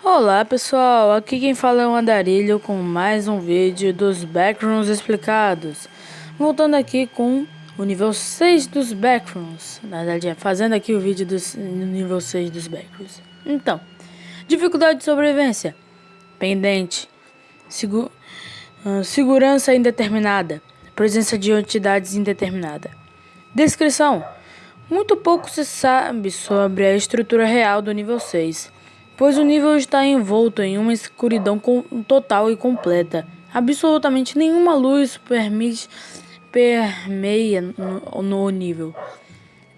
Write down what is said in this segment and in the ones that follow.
Olá pessoal, aqui quem fala é o Andarilho com mais um vídeo dos Backrooms explicados. Voltando aqui com o nível 6 dos Backrooms, na verdade fazendo aqui o vídeo do nível 6 dos Backrooms. Então, dificuldade de sobrevivência, pendente, segurança indeterminada, presença de entidades indeterminada. Descrição: muito pouco se sabe sobre a estrutura real do nível 6. Pois o nível está envolto em uma escuridão total e completa. Absolutamente nenhuma luz permeia no nível.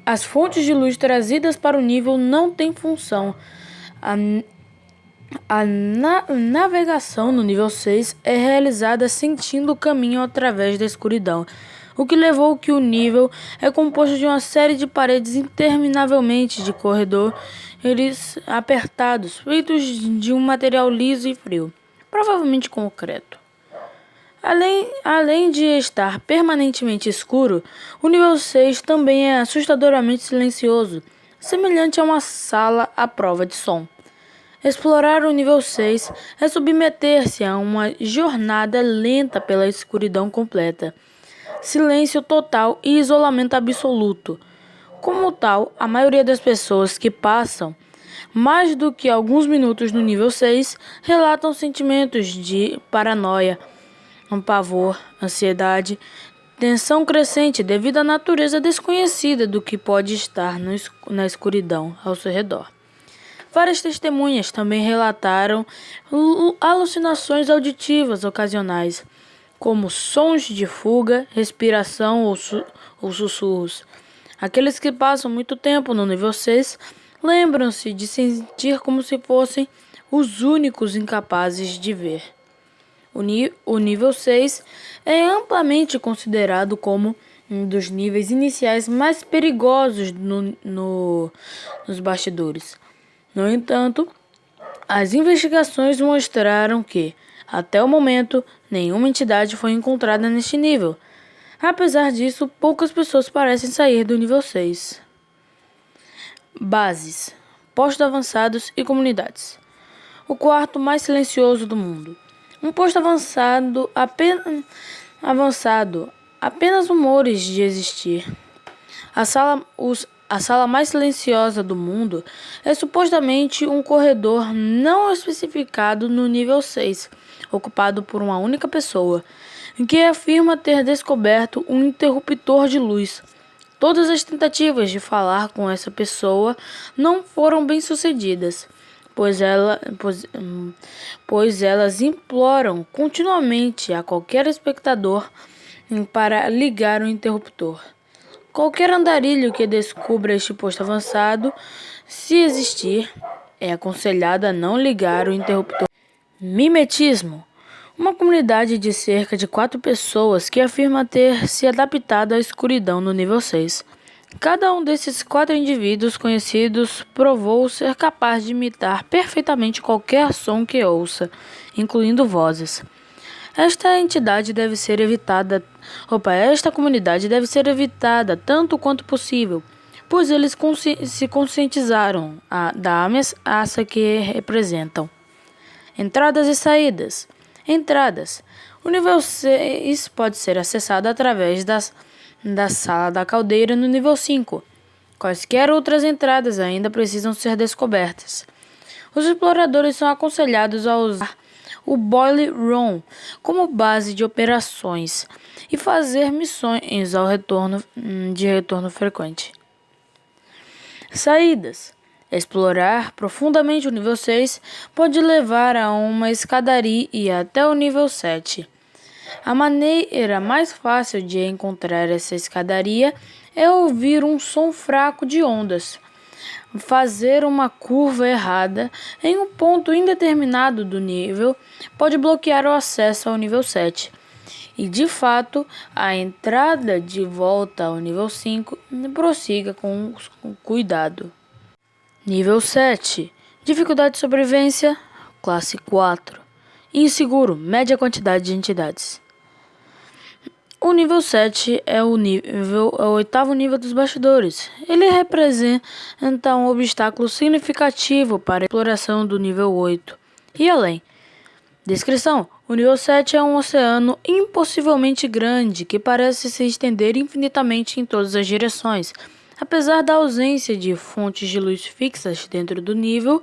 As fontes de luz trazidas para o nível não têm função. A navegação no nível 6 é realizada sentindo o caminho através da escuridão, o que levou que o nível é composto de uma série de paredes interminavelmente de corredores apertados, feitos de um material liso e frio, provavelmente concreto. Além de estar permanentemente escuro, o nível 6 também é assustadoramente silencioso, semelhante a uma sala à prova de som. Explorar o nível 6 é submeter-se a uma jornada lenta pela escuridão completa, silêncio total e isolamento absoluto. Como tal, a maioria das pessoas que passam mais do que alguns minutos no nível 6 relatam sentimentos de paranoia, pavor, ansiedade, tensão crescente devido à natureza desconhecida do que pode estar na escuridão ao seu redor. Várias testemunhas também relataram alucinações auditivas ocasionais, como sons de fuga, respiração ou sussurros. Aqueles que passam muito tempo no nível 6 lembram-se de sentir como se fossem os únicos incapazes de ver. O nível 6 é amplamente considerado como um dos níveis iniciais mais perigosos nos bastidores. No entanto, as investigações mostraram que, até o momento, nenhuma entidade foi encontrada neste nível. Apesar disso, poucas pessoas parecem sair do nível 6. Bases, postos avançados e comunidades. O quarto mais silencioso do mundo. Um posto avançado, apenas rumores de existir. A sala mais silenciosa do mundo é supostamente um corredor não especificado no nível 6, ocupado por uma única pessoa, que afirma ter descoberto um interruptor de luz. Todas as tentativas de falar com essa pessoa não foram bem-sucedidas, pois elas imploram continuamente a qualquer espectador para ligar o interruptor. Qualquer andarilho que descubra este posto avançado, se existir, é aconselhado a não ligar o interruptor. Mimetismo. Uma comunidade de cerca de 4 pessoas que afirma ter se adaptado à escuridão no nível 6. Cada um desses 4 indivíduos conhecidos provou ser capaz de imitar perfeitamente qualquer som que ouça, incluindo vozes. Esta comunidade deve ser evitada tanto quanto possível, pois eles se conscientizaram da ameaça que representam. Entradas e saídas. Entradas. O nível 6 pode ser acessado através da sala da caldeira no nível 5. Quaisquer outras entradas ainda precisam ser descobertas. Os exploradores são aconselhados a usar o Boiler Room como base de operações e fazer missões de retorno frequente. Saídas. Explorar profundamente o nível 6 pode levar a uma escadaria e até o nível 7. A maneira mais fácil de encontrar essa escadaria é ouvir um som fraco de ondas. Fazer uma curva errada em um ponto indeterminado do nível pode bloquear o acesso ao nível 7. E de fato, a entrada de volta ao nível 5 prossiga com cuidado. Nível 7. Dificuldade de sobrevivência, classe 4. Inseguro, média quantidade de entidades. O nível 7 é o oitavo nível dos bastidores. Ele representa um obstáculo significativo para a exploração do nível 8 e além. Descrição: o nível 7 é um oceano impossivelmente grande que parece se estender infinitamente em todas as direções. Apesar da ausência de fontes de luz fixas dentro do nível,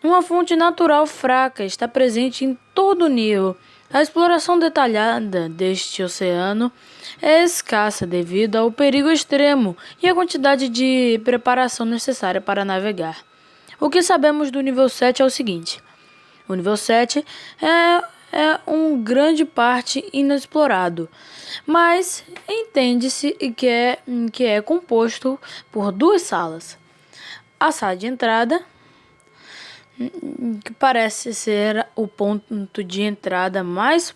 uma fonte natural fraca está presente em todo o nível. A exploração detalhada deste oceano é escassa devido ao perigo extremo e à quantidade de preparação necessária para navegar. O que sabemos do nível 7 é o seguinte: o nível 7 é um grande parte inexplorado, mas entende-se que é composto por duas salas. A sala de entrada, que parece ser o ponto de entrada mais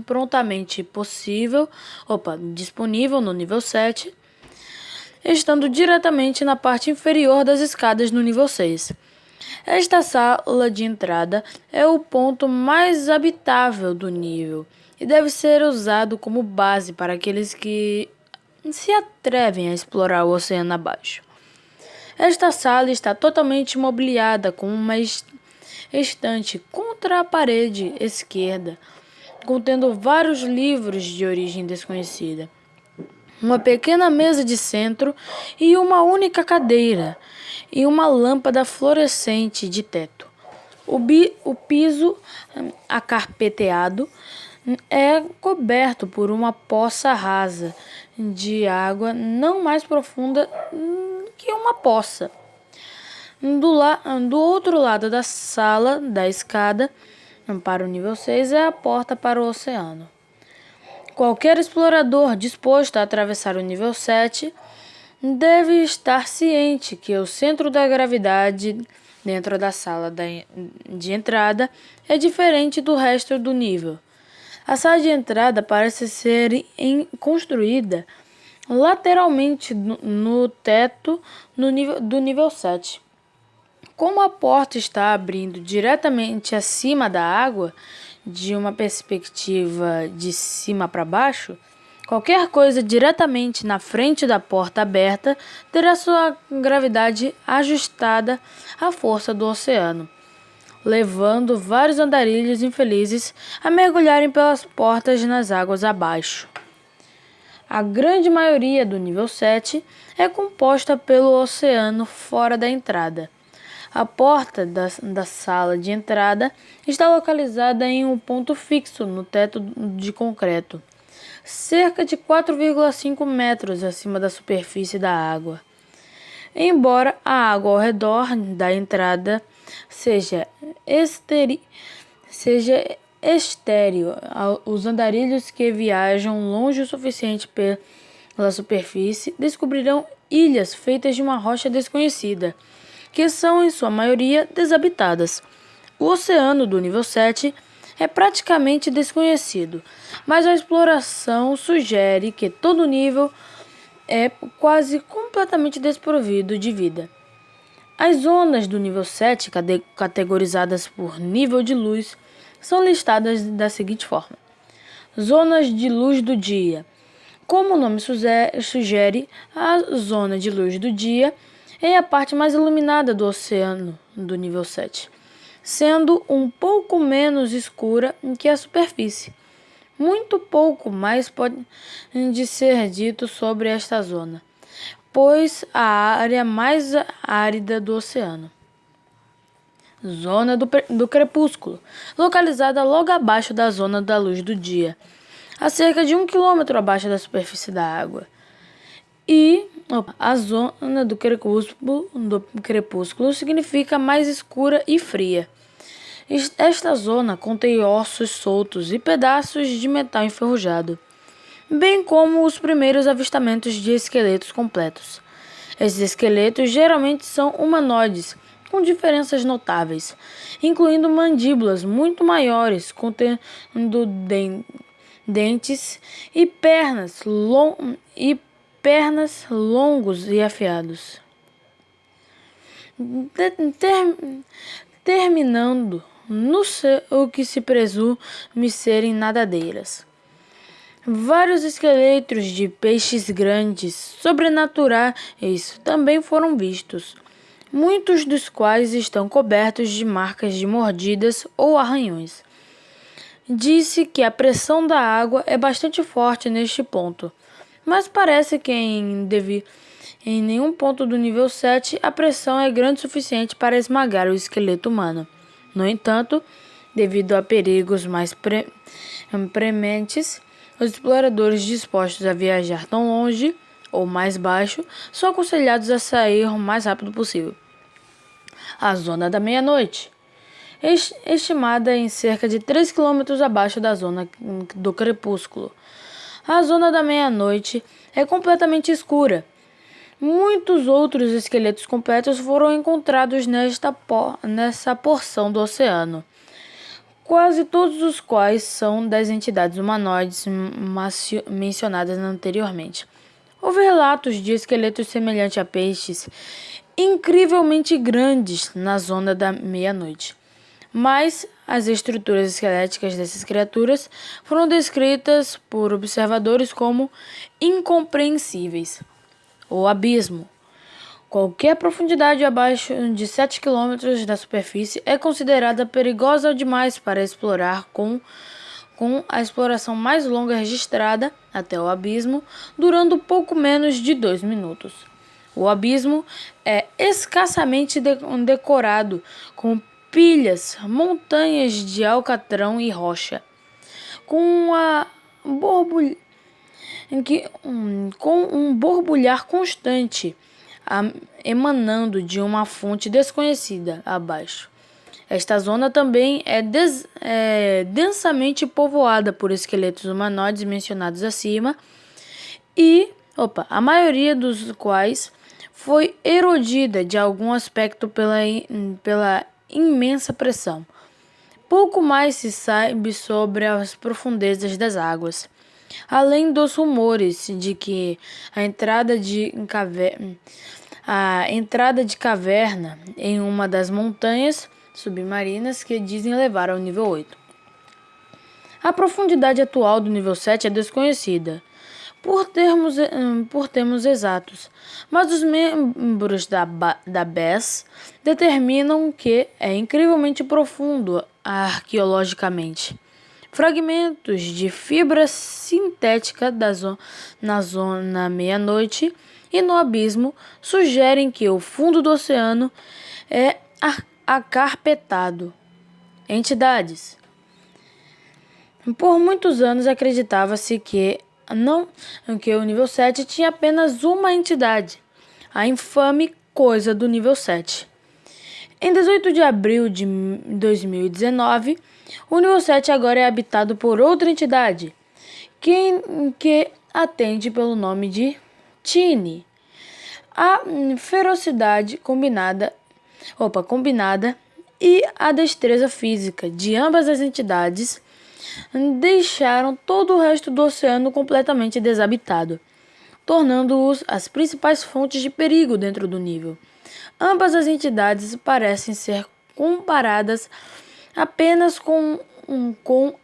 prontamente disponível no nível 7, estando diretamente na parte inferior das escadas no nível 6. Esta sala de entrada é o ponto mais habitável do nível e deve ser usado como base para aqueles que se atrevem a explorar o oceano abaixo. Esta sala está totalmente mobiliada com uma estante contra a parede esquerda, contendo vários livros de origem desconhecida, uma pequena mesa de centro e uma única cadeira, e uma lâmpada fluorescente de teto. O piso acarpeteado é coberto por uma poça rasa de água não mais profunda que uma poça. Do outro lado da sala, da escada, para o nível 6, é a porta para o oceano. Qualquer explorador disposto a atravessar o nível 7 deve estar ciente que o centro da gravidade dentro da sala de entrada é diferente do resto do nível. A sala de entrada parece ser construída lateralmente no teto do nível 7. Como a porta está abrindo diretamente acima da água, de uma perspectiva de cima para baixo, qualquer coisa diretamente na frente da porta aberta terá sua gravidade ajustada à força do oceano, levando vários andarilhos infelizes a mergulharem pelas portas nas águas abaixo. A grande maioria do nível 7 é composta pelo oceano fora da entrada. A porta da sala de entrada está localizada em um ponto fixo no teto de concreto, cerca de 4,5 metros acima da superfície da água. Embora a água ao redor da entrada seja estéril, os andarilhos que viajam longe o suficiente pela superfície descobrirão ilhas feitas de uma rocha desconhecida, que são em sua maioria desabitadas. O oceano do nível 7 é praticamente desconhecido, mas a exploração sugere que todo o nível é quase completamente desprovido de vida. As zonas do nível 7, categorizadas por nível de luz, são listadas da seguinte forma: zonas de luz do dia. Como o nome sugere, a zona de luz do dia é a parte mais iluminada do oceano do nível 7, sendo um pouco menos escura que a superfície. Muito pouco mais pode ser dito sobre esta zona, pois a área mais árida do oceano. Zona do crepúsculo, localizada logo abaixo da zona da luz do dia, a cerca de 1 quilômetro abaixo da superfície da água. E a zona do crepúsculo significa mais escura e fria. Esta zona contém ossos soltos e pedaços de metal enferrujado, bem como os primeiros avistamentos de esqueletos completos. Esses esqueletos geralmente são humanoides, com diferenças notáveis, incluindo mandíbulas muito maiores, contendo dentes e pernas longos e afiados, terminando o que se presume serem nadadeiras. Vários esqueletos de peixes grandes, sobrenaturais, também foram vistos, muitos dos quais estão cobertos de marcas de mordidas ou arranhões. Disse que a pressão da água é bastante forte neste ponto, mas parece que em nenhum ponto do nível 7 a pressão é grande o suficiente para esmagar o esqueleto humano. No entanto, devido a perigos mais prementes, os exploradores dispostos a viajar tão longe ou mais baixo são aconselhados a sair o mais rápido possível. A Zona da Meia-Noite, estimada em cerca de 3 km abaixo da Zona do Crepúsculo. A Zona da Meia-Noite é completamente escura. Muitos outros esqueletos completos foram encontrados nessa porção do oceano, quase todos os quais são das entidades humanoides mencionadas anteriormente. Houve relatos de esqueletos semelhantes a peixes incrivelmente grandes na Zona da Meia-Noite, mas as estruturas esqueléticas dessas criaturas foram descritas por observadores como incompreensíveis. O abismo. Qualquer profundidade abaixo de 7 km da superfície é considerada perigosa demais para explorar, com a exploração mais longa registrada até o abismo, durando pouco menos de 2 minutos. O abismo é escassamente decorado com pilhas, montanhas de alcatrão e rocha, com um borbulhar constante emanando de uma fonte desconhecida abaixo. Esta zona também é densamente povoada por esqueletos humanoides mencionados acima e a maioria dos quais foi erodida de algum aspecto pela imensa pressão. Pouco mais se sabe sobre as profundezas das águas, além dos rumores de que a entrada de caverna em uma das montanhas submarinas que dizem levar ao nível 8. A profundidade atual do nível 7 é desconhecida por termos exatos, mas os membros da BES determinam que é incrivelmente profundo arqueologicamente. Fragmentos de fibra sintética na zona meia-noite e no abismo sugerem que o fundo do oceano é acarpetado. Entidades. Por muitos anos acreditava-se que o nível 7 tinha apenas uma entidade, a infame coisa do nível 7. Em 18 de abril de 2019, o nível 7 agora é habitado por outra entidade, que atende pelo nome de Tini. A ferocidade combinada e a destreza física de ambas as entidades deixaram todo o resto do oceano completamente desabitado, tornando-os as principais fontes de perigo dentro do nível. Ambas as entidades parecem ser comparadas apenas com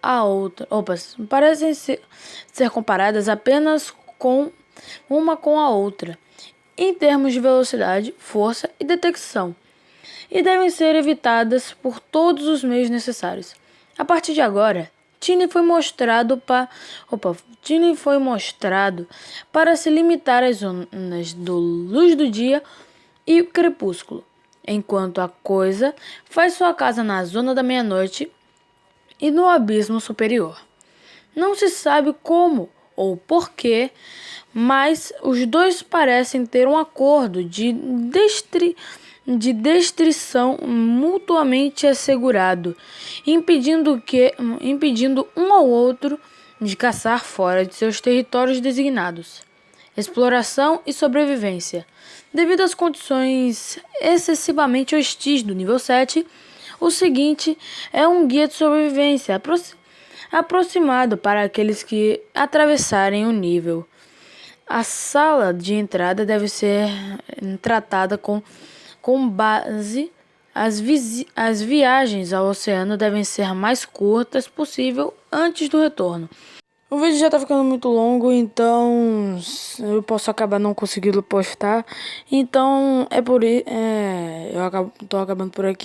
a outra. Parecem ser comparadas apenas com a outra, em termos de velocidade, força e detecção, e devem ser evitadas por todos os meios necessários. A partir de agora, Tini foi mostrado para se limitar às zonas do luz do dia e crepúsculo, enquanto a coisa faz sua casa na zona da meia-noite e no abismo superior. Não se sabe como ou porquê, mas os dois parecem ter um acordo de destrição mutuamente assegurado, impedindo um ao outro de caçar fora de seus territórios designados. Exploração e sobrevivência. Devido às condições excessivamente hostis do nível 7, o seguinte é um guia de sobrevivência aproximado para aqueles que atravessarem o nível. A sala de entrada deve ser tratada com base. As viagens ao oceano devem ser mais curtas possível antes do retorno. O vídeo já tá ficando muito longo, então eu posso acabar não conseguindo postar. Então é por isso, tô acabando por aqui.